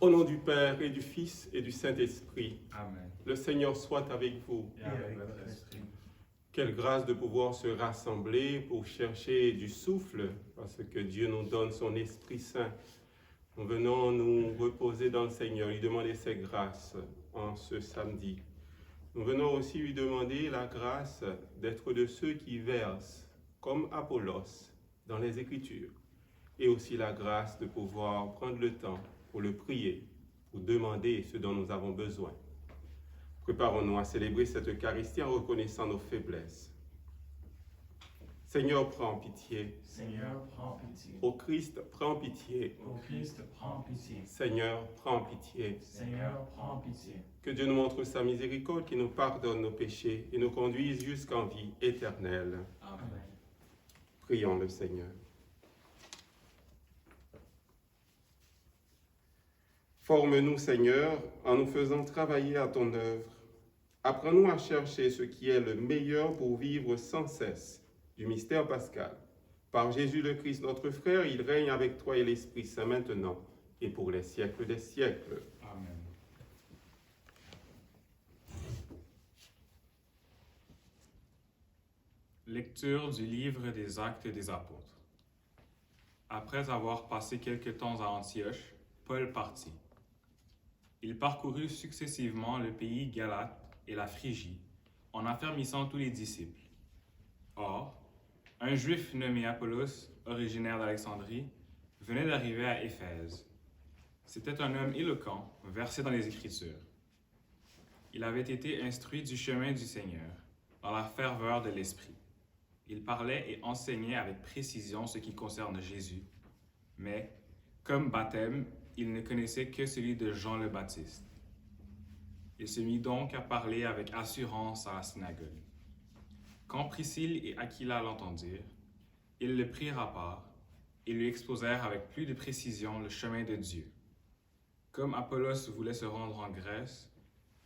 Au nom du Père et du Fils et du Saint-Esprit, Amen. le Seigneur soit avec vous. Et avec votre esprit. Quelle grâce de pouvoir se rassembler pour chercher du souffle, parce que Dieu nous donne son Esprit Saint. Nous venons nous reposer dans le Seigneur, lui demander ses grâces en ce samedi. Nous venons aussi lui demander la grâce d'être de ceux qui versent, comme Apollos, dans les Écritures, et aussi la grâce de pouvoir prendre le temps pour le prier, pour demander ce dont nous avons besoin. Préparons-nous à célébrer cette Eucharistie en reconnaissant nos faiblesses. Seigneur, prends pitié. Seigneur, prends pitié. Ô Christ, prends pitié. Ô Christ, prends pitié. Seigneur, prends pitié. Seigneur, prends pitié. Que Dieu nous montre sa miséricorde, qui nous pardonne nos péchés et nous conduise jusqu'en vie éternelle. Amen. Prions le Seigneur. Forme-nous, Seigneur, en nous faisant travailler à ton œuvre. Apprends-nous à chercher ce qui est le meilleur pour vivre sans cesse du mystère pascal. Par Jésus le Christ, notre frère, il règne avec toi et l'Esprit Saint maintenant et pour les siècles des siècles. Amen. Lecture du livre des Actes des Apôtres. Après avoir passé quelque temps à Antioche, Paul partit. Il parcourut successivement le pays Galate et la Phrygie, en affermissant tous les disciples. Or, un Juif nommé Apollos, originaire d'Alexandrie, venait d'arriver à Éphèse. C'était un homme éloquent, versé dans les Écritures. Il avait été instruit du chemin du Seigneur, dans la ferveur de l'Esprit. Il parlait et enseignait avec précision ce qui concerne Jésus, mais, comme baptême, il ne connaissait que celui de Jean le Baptiste. Il se mit donc à parler avec assurance à la synagogue. Quand Priscille et Aquila l'entendirent, ils le prirent à part et lui exposèrent avec plus de précision le chemin de Dieu. Comme Apollos voulait se rendre en Grèce,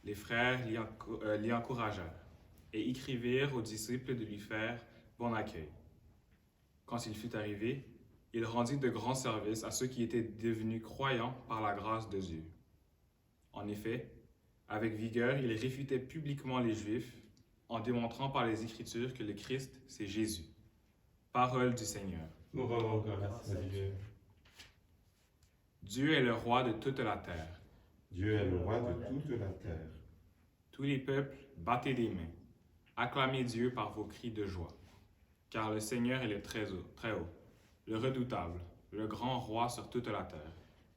les frères l'y encouragèrent et écrivirent aux disciples de lui faire bon accueil. Quand il fut arrivé, il rendit de grands services à ceux qui étaient devenus croyants par la grâce de Dieu. En effet, avec vigueur, il réfutait publiquement les Juifs en démontrant par les Écritures que le Christ, c'est Jésus. Parole du Seigneur. Nous rendons grâce à Dieu. Dieu est le roi de toute la terre. Dieu est le roi de toute la terre. Tous les peuples, battez des mains. Acclamez Dieu par vos cris de joie. Car le Seigneur est le très haut, le redoutable, le grand roi sur toute la terre.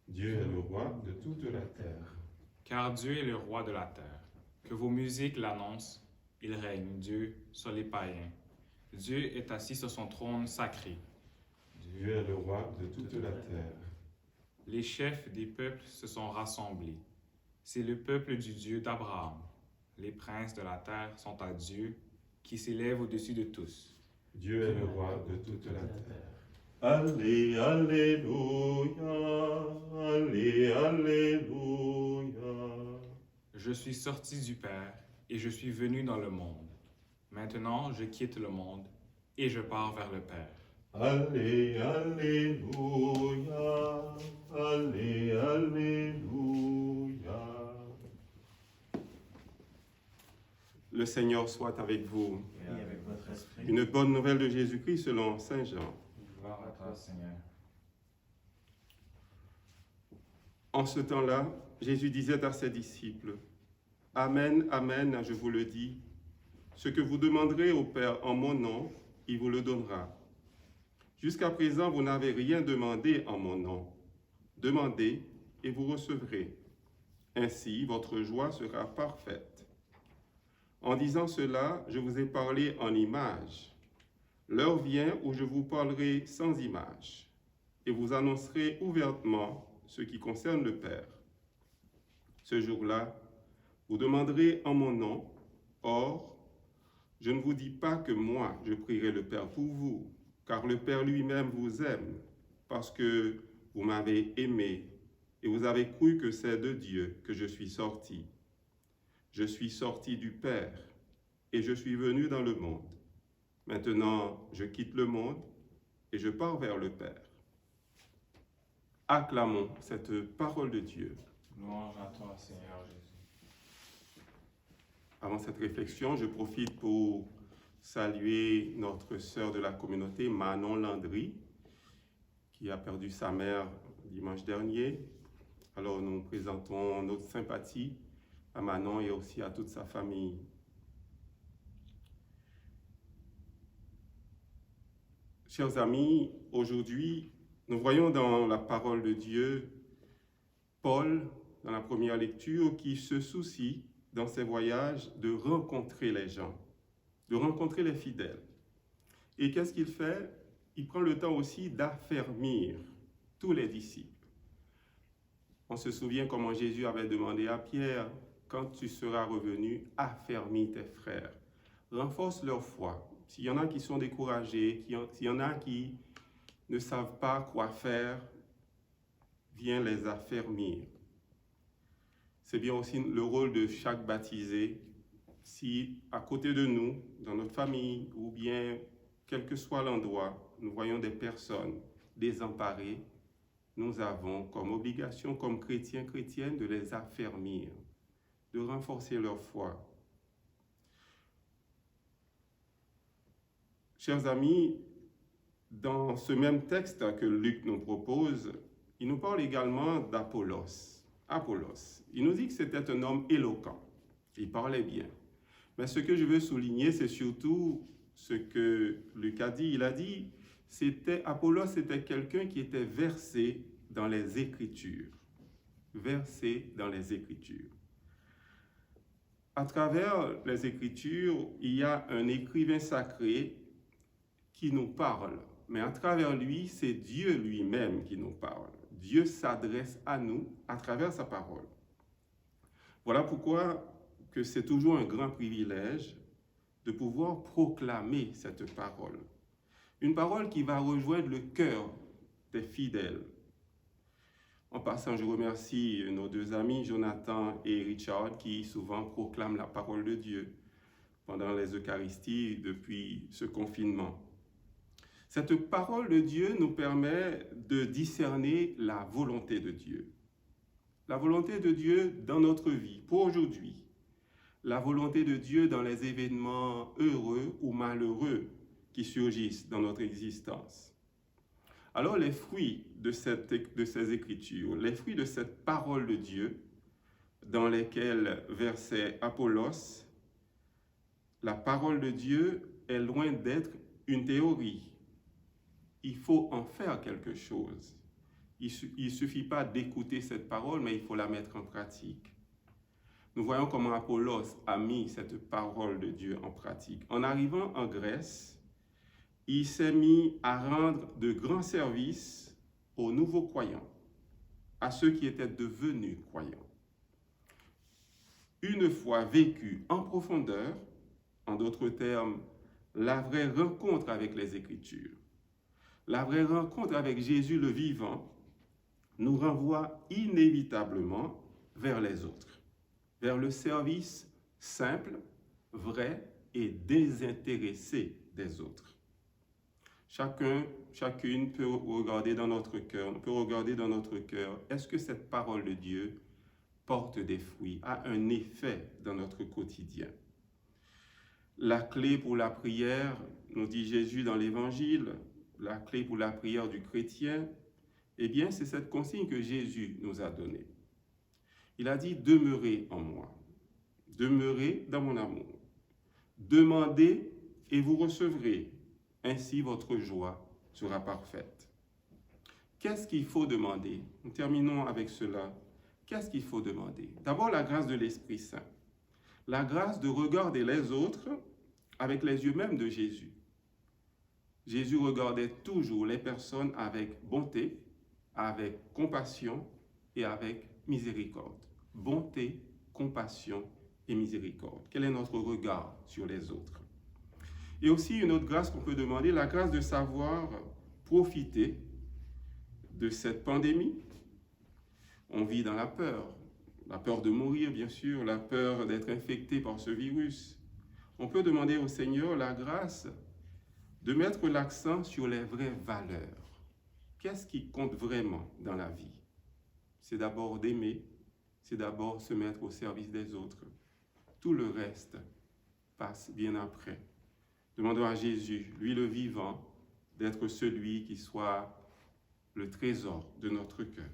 Dieu est le roi de toute la terre. Car Dieu est le roi de la terre. Que vos musiques l'annoncent, il règne, Dieu, sur les païens. Dieu est assis sur son trône sacré. Dieu est le roi de toute la terre. Les chefs des peuples se sont rassemblés. C'est le peuple du Dieu d'Abraham. Les princes de la terre sont à Dieu, qui s'élève au-dessus de tous. Dieu est le roi de toute la terre. Allez, alléluia, allez, alléluia. Je suis sorti du Père et je suis venu dans le monde. Maintenant, je quitte le monde et je pars vers le Père. Allez, alléluia, allez, alléluia. Le Seigneur soit avec vous. Et avec votre esprit. Une bonne nouvelle de Jésus-Christ selon Saint Jean. Gloire à toi, Seigneur. En ce temps-là, Jésus disait à ses disciples, « Amen, amen, je vous le dis, ce que vous demanderez au Père en mon nom, il vous le donnera. Jusqu'à présent, vous n'avez rien demandé en mon nom. Demandez et vous recevrez. Ainsi, votre joie sera parfaite. En disant cela, je vous ai parlé en images. L'heure vient où je vous parlerai sans image, et vous annoncerez ouvertement ce qui concerne le Père. Ce jour-là, vous demanderez en mon nom. Or, je ne vous dis pas que moi, je prierai le Père pour vous, car le Père lui-même vous aime, parce que vous m'avez aimé, et vous avez cru que c'est de Dieu que je suis sorti. Je suis sorti du Père, et je suis venu dans le monde. Maintenant, je quitte le monde, et je pars vers le Père. Acclamons cette parole de Dieu. Louange à toi, Seigneur Jésus. Avant cette réflexion, je profite pour saluer notre sœur de la communauté, Manon Landry, qui a perdu sa mère dimanche dernier. Alors nous présentons notre sympathie à Manon et aussi à toute sa famille. Chers amis, aujourd'hui, nous voyons dans la parole de Dieu Paul, dans la première lecture, qui se soucie dans ses voyages de rencontrer les gens, de rencontrer les fidèles. Et qu'est-ce qu'il fait? Il prend le temps aussi d'affermir tous les disciples. On se souvient comment Jésus avait demandé à Pierre, quand tu seras revenu, affermis tes frères, renforce leur foi. S'il y en a qui sont découragés, s'il y en a qui ne savent pas quoi faire, viens les affermir. C'est bien aussi le rôle de chaque baptisé. Si à côté de nous, dans notre famille, ou bien quel que soit l'endroit, nous voyons des personnes désemparées, nous avons comme obligation, comme chrétiens, chrétiennes, de les affermir, de renforcer leur foi. Chers amis, dans ce même texte que Luc nous propose, il nous parle également d'Apollos. Apollos, il nous dit que c'était un homme éloquent, il parlait bien. Mais ce que je veux souligner, c'est surtout ce que Luc a dit. Il a dit, Apollos était quelqu'un qui était versé dans les Écritures. Versé dans les Écritures. À travers les Écritures, il y a un écrivain sacré qui nous parle. Mais à travers lui, c'est Dieu lui-même qui nous parle. Dieu s'adresse à nous à travers sa parole. Voilà pourquoi que c'est toujours un grand privilège de pouvoir proclamer cette parole. Une parole qui va rejoindre le cœur des fidèles. En passant, je remercie nos deux amis, Jonathan et Richard, qui souvent proclament la parole de Dieu pendant les Eucharisties depuis ce confinement. Cette parole de Dieu nous permet de discerner la volonté de Dieu. La volonté de Dieu dans notre vie, pour aujourd'hui. La volonté de Dieu dans les événements heureux ou malheureux qui surgissent dans notre existence. Alors les fruits de ces Écritures, les fruits de cette parole de Dieu, dans lesquelles versait Apollos, la parole de Dieu est loin d'être une théorie. Il faut en faire quelque chose. Il ne suffit pas d'écouter cette parole, mais il faut la mettre en pratique. Nous voyons comment Apollos a mis cette parole de Dieu en pratique. En arrivant en Grèce, il s'est mis à rendre de grands services aux nouveaux croyants, à ceux qui étaient devenus croyants. Une fois vécu en profondeur, en d'autres termes, la vraie rencontre avec les Écritures, la vraie rencontre avec Jésus le vivant, nous renvoie inévitablement vers les autres, vers le service simple, vrai et désintéressé des autres. Chacune peut regarder dans notre cœur, est-ce que cette parole de Dieu porte des fruits, a un effet dans notre quotidien? La clé pour la prière, nous dit Jésus dans l'Évangile, la clé pour la prière du chrétien, eh bien, c'est cette consigne que Jésus nous a donnée. Il a dit, demeurez en moi, demeurez dans mon amour, demandez et vous recevrez, ainsi votre joie sera parfaite. Qu'est-ce qu'il faut demander? Nous terminons avec cela. Qu'est-ce qu'il faut demander? D'abord, la grâce de l'Esprit Saint, la grâce de regarder les autres avec les yeux même de Jésus. Jésus regardait toujours les personnes avec bonté, avec compassion et avec miséricorde. Bonté, compassion et miséricorde. Quel est notre regard sur les autres? Et aussi une autre grâce qu'on peut demander, la grâce de savoir profiter de cette pandémie. On vit dans la peur de mourir bien sûr, la peur d'être infecté par ce virus. On peut demander au Seigneur la grâce de mettre l'accent sur les vraies valeurs. Qu'est-ce qui compte vraiment dans la vie? C'est d'abord d'aimer, c'est d'abord se mettre au service des autres. Tout le reste passe bien après. Demandons à Jésus, lui le vivant, d'être celui qui soit le trésor de notre cœur.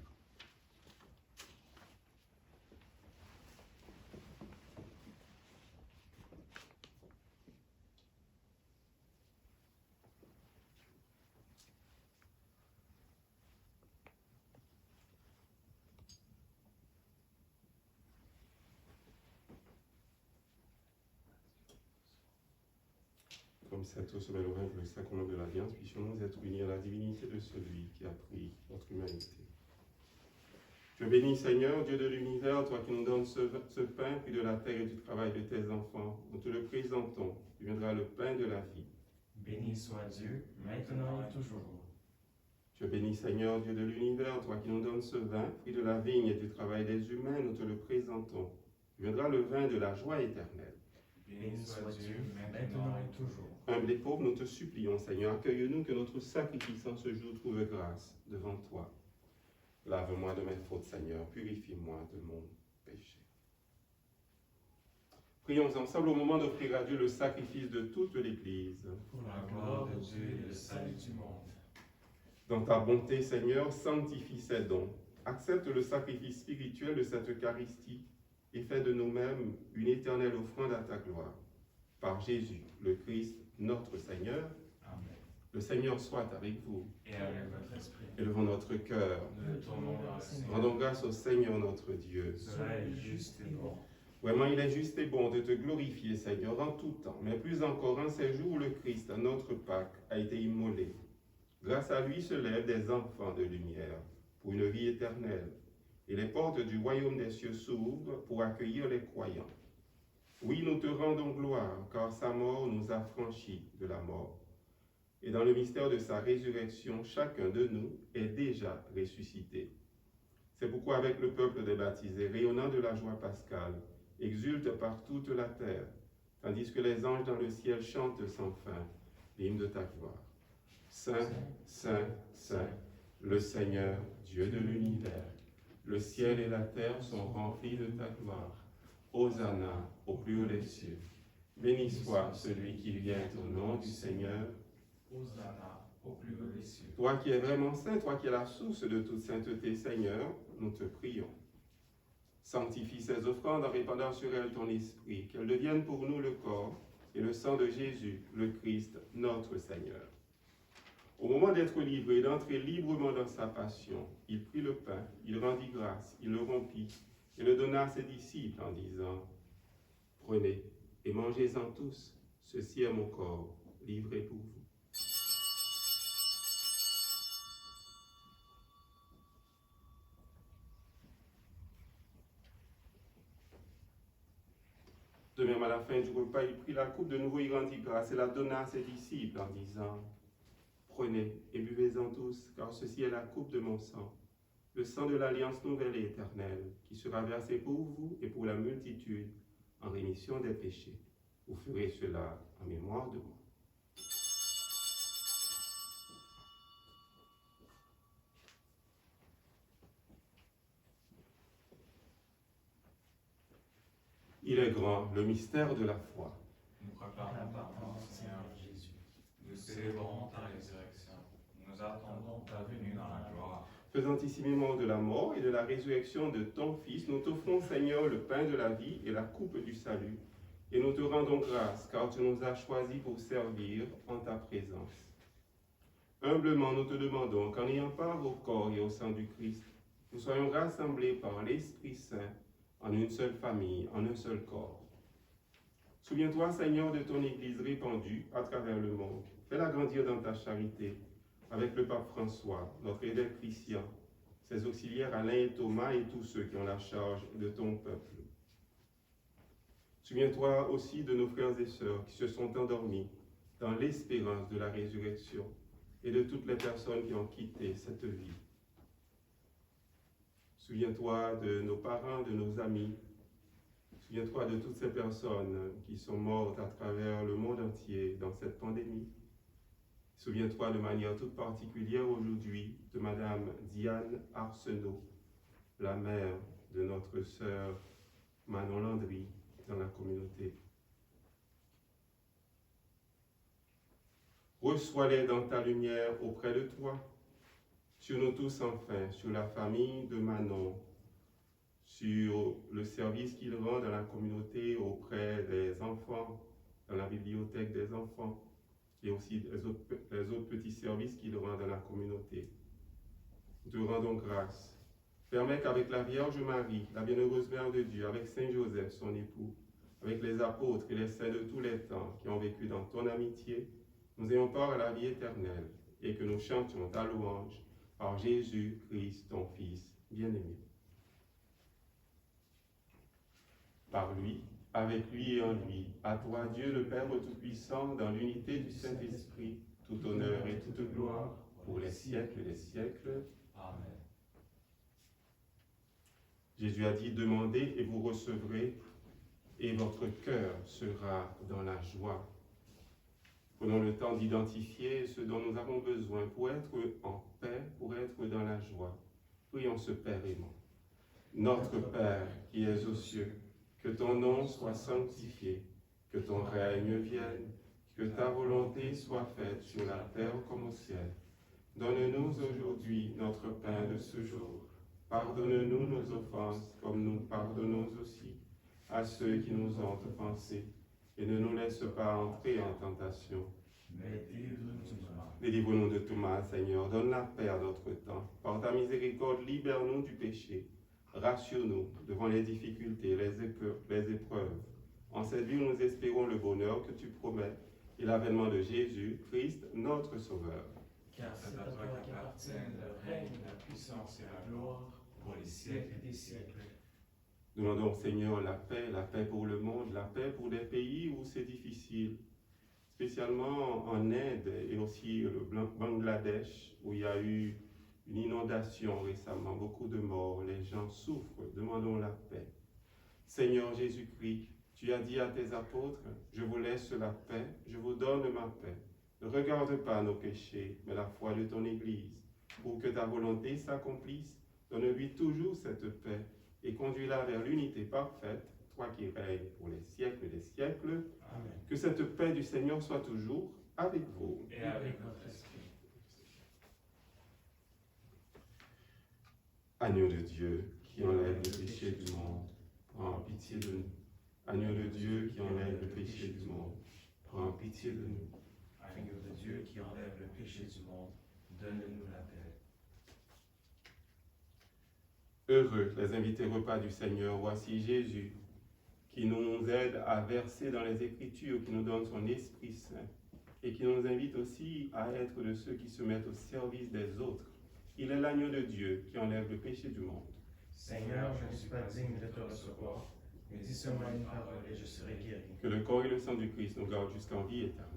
Comme cette eau se met au vin pour le sacrement de l'Alliance, puissions-nous être unis à la divinité de celui qui a pris notre humanité. Je bénis, Seigneur, Dieu de l'univers, toi qui nous donnes ce pain, puis de la terre et du travail de tes enfants. Nous te le présentons, tu viendras le pain de la vie. Béni soit Dieu, maintenant et toujours. Je bénis, Seigneur, Dieu de l'univers, toi qui nous donnes ce vin, puis de la vigne et du travail des humains, nous te le présentons. Tu viendras le vin de la joie éternelle. Béni soit Dieu, maintenant et toujours. Humbles et pauvres, nous te supplions, Seigneur, accueille-nous, que notre sacrifice en ce jour trouve grâce devant toi. Lave-moi de mes fautes, Seigneur, purifie-moi de mon péché. Prions ensemble au moment d'offrir à Dieu le sacrifice de toute l'Église. Pour la gloire de Dieu et le salut du monde. Dans ta bonté, Seigneur, sanctifie ces dons. Accepte le sacrifice spirituel de cette Eucharistie et fais de nous-mêmes une éternelle offrande à ta gloire. Par Jésus, le Christ, notre Seigneur. Amen. Le Seigneur soit avec vous. Et avec votre esprit. Élevons notre cœur. Nous le tournons vers le Seigneur. Rendons grâce au Seigneur notre Dieu. Cela est juste et bon. Vraiment, il est juste et bon de te glorifier, Seigneur, en tout temps, mais plus encore en ces jours où le Christ, notre Pâque, a été immolé. Grâce à lui se lèvent des enfants de lumière pour une vie éternelle, et les portes du royaume des cieux s'ouvrent pour accueillir les croyants. Oui, nous te rendons gloire, car sa mort nous a franchis de la mort. Et dans le mystère de sa résurrection, chacun de nous est déjà ressuscité. C'est pourquoi avec le peuple des baptisés, rayonnant de la joie pascale, exulte par toute la terre, tandis que les anges dans le ciel chantent sans fin l'hymne de ta gloire. Saint, Saint, Saint, le Seigneur, Dieu de l'univers, le ciel et la terre sont remplis de ta gloire. Hosanna au plus haut des cieux. Béni soit celui qui vient au nom du Seigneur. Hosanna au plus haut des cieux. Toi qui es vraiment saint, toi qui es la source de toute sainteté, Seigneur, nous te prions. Sanctifie ces offrandes en répandant sur elles ton esprit, qu'elles deviennent pour nous le corps et le sang de Jésus, le Christ, notre Seigneur. Au moment d'être livré et d'entrer librement dans sa passion, il prit le pain, il rendit grâce, il le rompit et le donna à ses disciples en disant « Prenez et mangez-en tous, ceci est mon corps, livré pour vous. » De même, à la fin du repas, il prit la coupe, de nouveau il rendit grâce et la donna à ses disciples en disant « Prenez et buvez-en tous, car ceci est la coupe de mon sang, le sang de l'alliance nouvelle et éternelle, qui sera versé pour vous et pour la multitude en rémission des péchés. Vous ferez cela en mémoire de moi. » Il est grand, le mystère de la foi. Nous proclamons ta mort, Seigneur Jésus. Nous célébrons ta résurrection. Nous attendons ta venue dans la gloire. Faisant ici mémoire de la mort et de la résurrection de ton Fils, nous t'offrons, Seigneur, le pain de la vie et la coupe du salut. Et nous te rendons grâce, car tu nous as choisis pour servir en ta présence. Humblement, nous te demandons qu'en ayant part au corps et au sang du Christ, nous soyons rassemblés par l'Esprit Saint en une seule famille, en un seul corps. Souviens-toi, Seigneur, de ton Église répandue à travers le monde. Fais-la grandir dans ta charité, avec le pape François, notre évêque Christian, ses auxiliaires Alain et Thomas et tous ceux qui ont la charge de ton peuple. Souviens-toi aussi de nos frères et sœurs qui se sont endormis dans l'espérance de la résurrection et de toutes les personnes qui ont quitté cette vie. Souviens-toi de nos parents, de nos amis. Souviens-toi de toutes ces personnes qui sont mortes à travers le monde entier dans cette pandémie. Souviens-toi de manière toute particulière aujourd'hui de Madame Diane Arsenault, la mère de notre sœur Manon Landry dans la communauté. Reçois-les dans ta lumière auprès de toi, sur nous tous enfin, sur la famille de Manon, sur le service qu'il rend dans la communauté auprès des enfants, dans la bibliothèque des enfants, et aussi les autres petits services qu'il rend dans la communauté. Nous te rendons grâce. Permets qu'avec la Vierge Marie, la bienheureuse Mère de Dieu, avec Saint Joseph, son époux, avec les apôtres et les saints de tous les temps qui ont vécu dans ton amitié, nous ayons part à la vie éternelle et que nous chantions ta louange par Jésus-Christ, ton Fils bien-aimé. Par lui, avec lui et en lui, à toi Dieu le Père Tout-Puissant, dans l'unité du Saint-Esprit, tout honneur et toute gloire pour les siècles des siècles. Amen. Jésus a dit, demandez et vous recevrez, et votre cœur sera dans la joie. Prenons le temps d'identifier ce dont nous avons besoin pour être en paix, pour être dans la joie. Prions ce Père aimant. Notre Père qui es aux cieux, que ton nom soit sanctifié, que ton règne vienne, que ta volonté soit faite sur la terre comme au ciel. Donne-nous aujourd'hui notre pain de ce jour. Pardonne-nous nos offenses, comme nous pardonnons aussi à ceux qui nous ont offensés. Et ne nous laisse pas entrer en tentation. Mais délivre-nous du mal. Délivre-nous de tout mal, Seigneur. Donne la paix à notre temps. Par ta miséricorde, libère-nous du péché. Rassure-nous devant les difficultés, les épreuves. En cette vie, nous espérons le bonheur que tu promets et l'avènement de Jésus, Christ, notre Sauveur. Car c'est à toi qu'appartiennent le règne, la puissance et la gloire pour les siècles des siècles. Demandons au Seigneur la paix pour le monde, la paix pour des pays où c'est difficile, spécialement en Inde et aussi le Bangladesh, où il y a eu une inondation récemment, beaucoup de morts, les gens souffrent, demandons la paix. Seigneur Jésus-Christ, tu as dit à tes apôtres, je vous laisse la paix, je vous donne ma paix. Ne regarde pas nos péchés, mais la foi de ton Église. Pour que ta volonté s'accomplisse, donne-lui toujours cette paix et conduis-la vers l'unité parfaite, toi qui règnes pour les siècles des siècles. Amen. Que cette paix du Seigneur soit toujours avec vous. Et avec votre esprit. Agneau de Dieu, qui enlève le péché du monde, prends pitié de nous. Agneau de Dieu, qui enlève le péché du monde, prends pitié de nous. Agneau de Dieu qui enlève le péché du monde, donne-nous la paix. Heureux les invités repas du Seigneur, voici Jésus, qui nous aide à verser dans les Écritures, qui nous donne son Esprit Saint, et qui nous invite aussi à être de ceux qui se mettent au service des autres. Il est l'agneau de Dieu qui enlève le péché du monde. Seigneur, je ne suis pas digne de te recevoir, mais dis seulement une parole et je serai guéri. Que le corps et le sang du Christ nous gardent jusqu'en vie éternelle.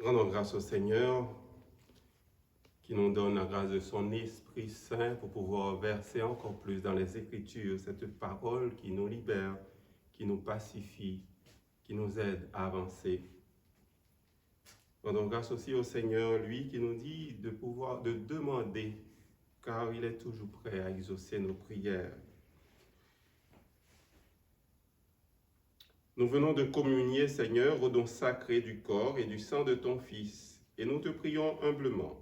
Rendons grâce au Seigneur qui nous donne la grâce de son Esprit Saint pour pouvoir verser encore plus dans les Écritures cette parole qui nous libère, qui nous pacifie, qui nous aide à avancer. Rendons grâce aussi au Seigneur, lui qui nous dit de demander, car il est toujours prêt à exaucer nos prières. Nous venons de communier, Seigneur, au don sacré du corps et du sang de ton Fils, et nous te prions humblement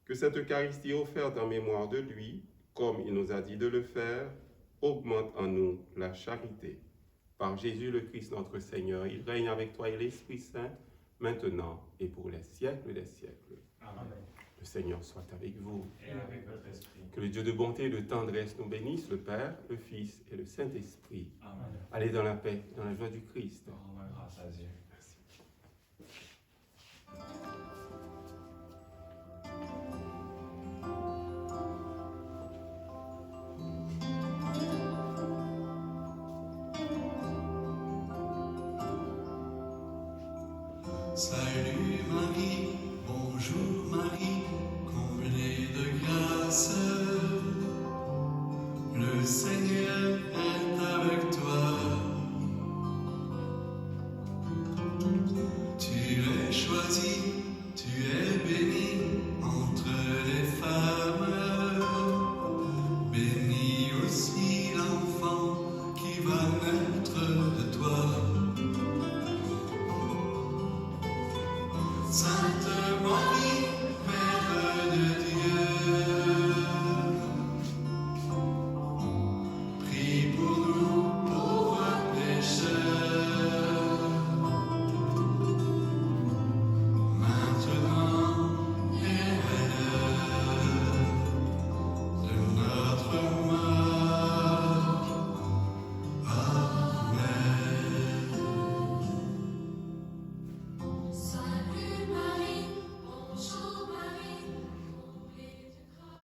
que cette Eucharistie offerte en mémoire de lui, comme il nous a dit de le faire, augmente en nous la charité. Par Jésus le Christ notre Seigneur, il règne avec toi et l'Esprit Saint, maintenant et pour les siècles des siècles. Amen. Le Seigneur soit avec vous. Et avec votre esprit. Que le Dieu de bonté et de tendresse nous bénisse, le Père, le Fils et le Saint-Esprit. Amen. Allez dans la paix, dans la joie du Christ. Rendons grâce à Dieu. Merci. Salut Marie, bonjour Marie, comblée de grâce, le Seigneur est avec toi. Tu es choisie, tu es bénie